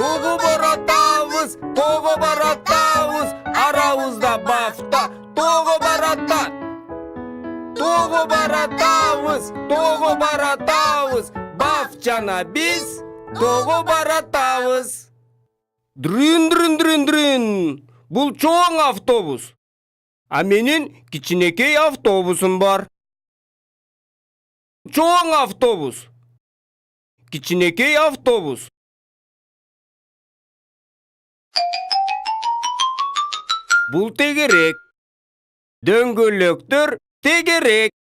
Тоғы баратабыз, тоғы баратабыз, арабызда бафта, тоғы барата. Тоғы баратабыз, баф жана биз, тоғы баратабыз. Дрын. Бұл чоң автобус. А менин кичинекей автобусум бар. Чоң автобус. Кичинекей автобус. Бұл тегерек. Дөңгөлөктөр тегерек.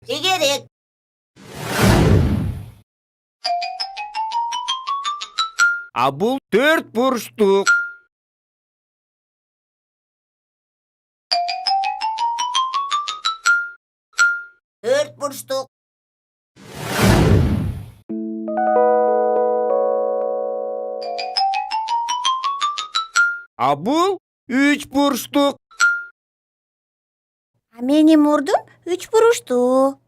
Тегерек. А бұл 4 бурчтук. Төрт бурчтук. А бұл 3 бурчтук. А менин мурдум 3 буруштуу.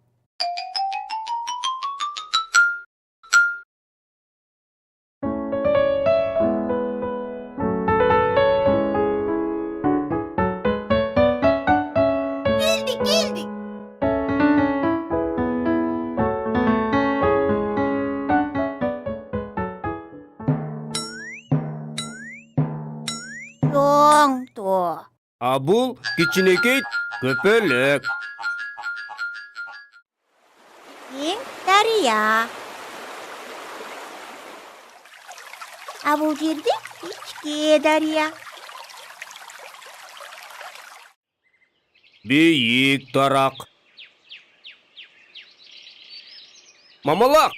Келдик. Чоң тоо. А бұл кичинекей көпөлөк. Кең дарыя. А бул жерде кичке дарыя. Бейик тарақ. Мамалақ,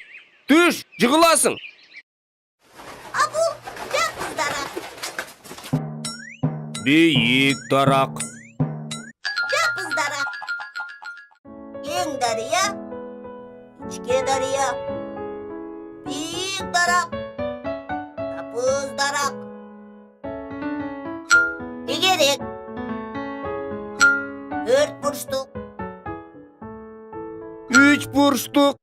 түш, жығыласың. А бул жапыз дарак. Бейик тарақ. Жапыз дарак. Кең дарыя. Кичке дарыя. Бийик дарак. Жапыз дарак. Тегерек. Төрт бурчтук. 3 бурчтук.